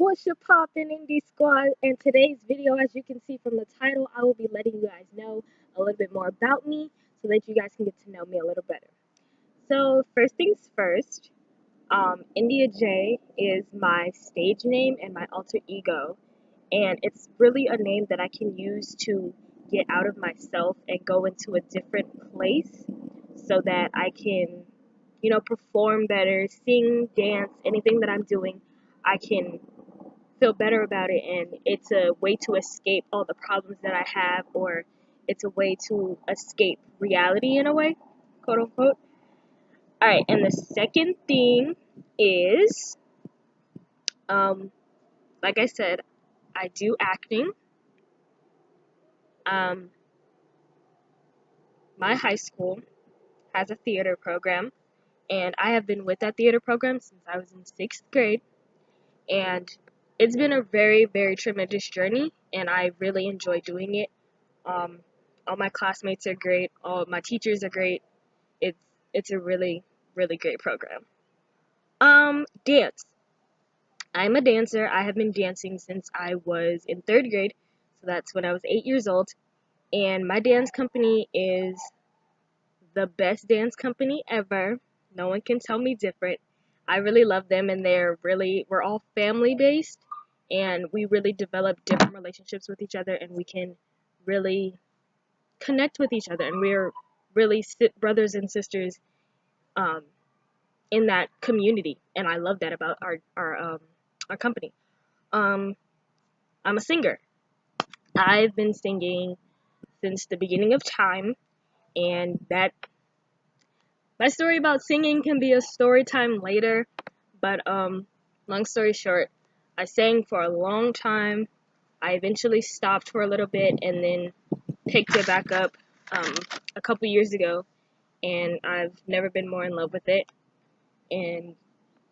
What's your poppin' indie squad? And today's video, as you can see from the title, I will be letting you guys know a little bit more about me so that you guys can get to know me a little better. So first things first, India J is my stage name and my alter ego, and it's really a name that I can use to get out of myself and go into a different place so that I can, perform better, sing, dance, anything that I'm doing, I can feel better about it, and it's a way to escape all the problems that I have, or it's a way to escape reality in a way, quote unquote. All right, and the second thing is, um, like I said, I do acting. Um, my high school has a theater program, and I have been with that theater program since I was in sixth grade, and it's been a very, very tremendous journey, and I really enjoy doing it. Um, all my classmates are great. All my teachers are great. It's it's a really, really great program. Dance. I'm a dancer. I have been dancing since I was in third grade, so that's when I was 8 years old. And my dance company is the best dance company ever. No one can tell me different. I really love them, and we're all family based, and we really develop different relationships with each other, and we can really connect with each other, and we're really brothers and sisters um, in that community, and I love that about our company. Um, I'm a singer. I've been singing since the beginning of time, and that my story about singing can be a story time later, but long story short, I sang for a long time. I eventually stopped for a little bit and then picked it back up um, a couple years ago, and I've never been more in love with it. And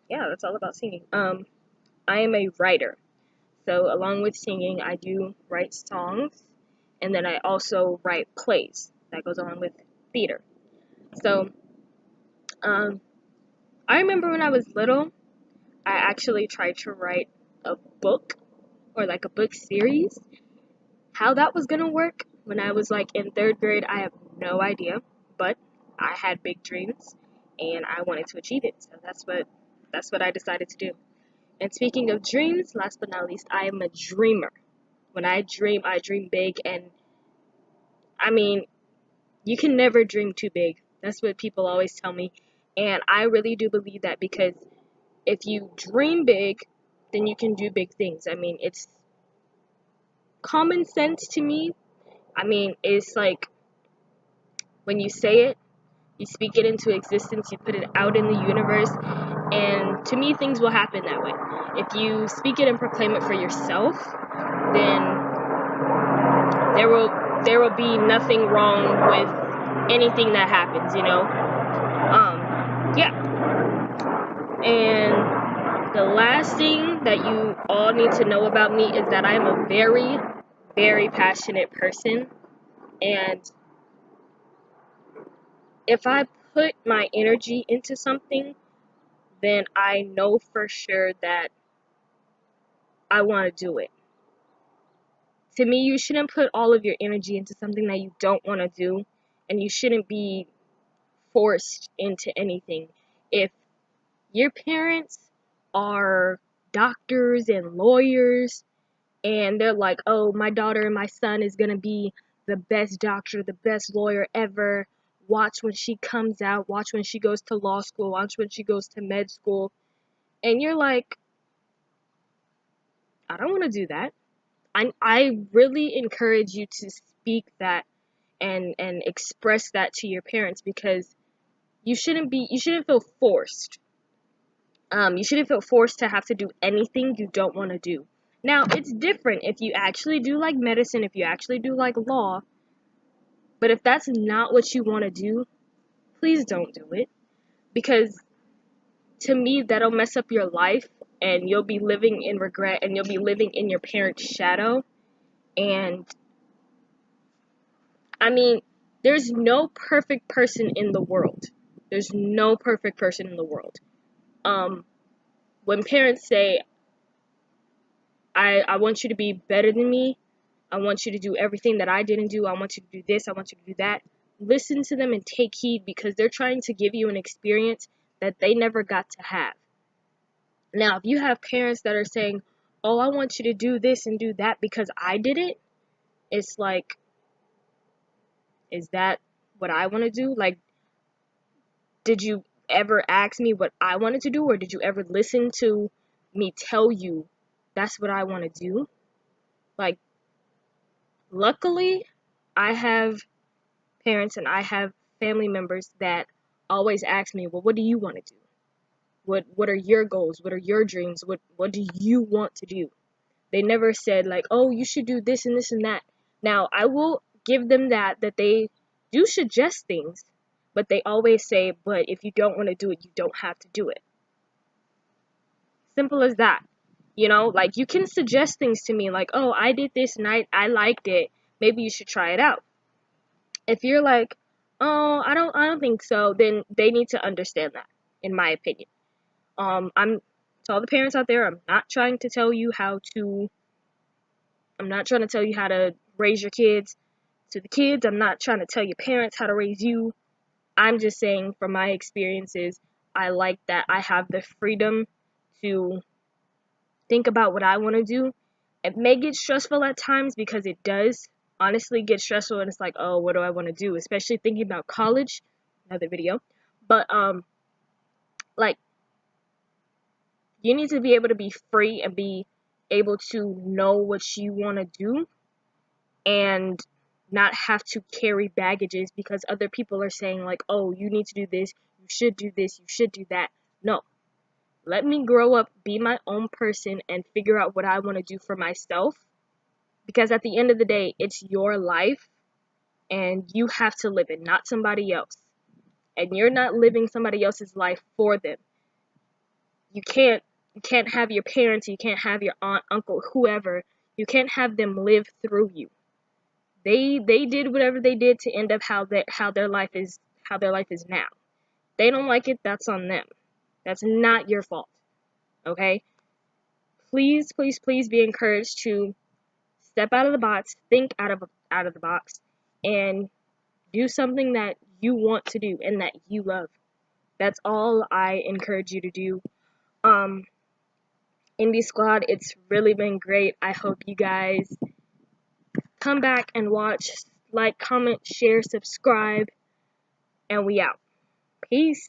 yeah, that's all about singing. I am a writer, so along with singing, I do write songs, and then I also write plays that goes along with theater. So, um, I remember when I was little, I actually tried to write a book or like a book series. How that was gonna work when I was like in third grade, I have no idea, but I had big dreams and I wanted to achieve it. So that's what I decided to do. And speaking of dreams, last but not least, I am a dreamer. When I dream big, and I mean, you can never dream too big. That's what people always tell me. And I really do believe that, because if you dream big, then you can do big things. I mean, it's common sense to me. I mean, it's like when you say it, you speak it into existence, you put it out in the universe, and to me, things will happen that way. If you speak it and proclaim it for yourself, then there will be nothing wrong with anything that happens, yeah. And the last thing that you all need to know about me is that I'm a very, very passionate person, and if I put my energy into something, then I know for sure that I want to do it. To me, you shouldn't put all of your energy into something that you don't want to do, and you shouldn't be forced into anything. If your parents are doctors and lawyers, and they're like, oh, my daughter and my son is going to be the best doctor, the best lawyer ever. Watch when she comes out. Watch when she goes to law school. Watch when she goes to med school. And you're like, I don't want to do that. I really encourage you to speak that and express that to your parents, because you shouldn't feel forced. You shouldn't feel forced to have to do anything you don't want to do. Now, it's different if you actually do like medicine, if you actually do like law, but if that's not what you want to do, please don't do it, because to me, that'll mess up your life, and you'll be living in regret, and you'll be living in your parents' shadow. And I mean, there's no perfect person in the world. There's no perfect person in the world. Um, when parents say, I want you to be better than me. I want you to do everything that I didn't do. I want you to do this. I want you to do that. Listen to them and take heed, because they're trying to give you an experience that they never got to have. Now, if you have parents that are saying, oh, I want you to do this and do that because I did it, it's like, is that what I want to do? Like, did you ever ask me what I wanted to do, or did you ever listen to me tell you that's what I want to do? Like, luckily, I have parents and I have family members that always ask me, well, what do you want to do? What are your goals? What are your dreams? What do you want to do? They never said like, oh, you should do this and this and that. Now, I will give them that they do suggest things, but they always say, but if you don't want to do it, you don't have to do it. Simple as that. You know, like, you can suggest things to me like, oh, I did this and I liked it. Maybe you should try it out. If you're like, oh, I don't think so, then they need to understand that, in my opinion. I'm to all the parents out there, I'm not trying to tell you how to raise your kids. To the kids, I'm not trying to tell your parents how to raise you. I'm just saying from my experiences, I like that I have the freedom to think about what I want to do. It may get stressful at times, because it does honestly get stressful, and it's like, oh, what do I want to do? Especially thinking about college, another video. But like, you need to be able to be free and be able to know what you want to do, and not have to carry baggages because other people are saying like, oh, you need to do this, you should do this, you should do that. No. Let me grow up, be my own person, and figure out what I want to do for myself. Because at the end of the day, it's your life, and you have to live it, not somebody else. And you're not living somebody else's life for them. You can't have your parents, you can't have your aunt, uncle, whoever. You can't have them live through you. They did whatever they did to end up how their life is now. They don't like it, that's on them. That's not your fault. Okay? Please, please, please be encouraged to step out of the box, think out of the box, and do something that you want to do and that you love. That's all I encourage you to do. Indie Squad, it's really been great. I hope you guys come back and watch, like, comment, share, subscribe, and we out. Peace.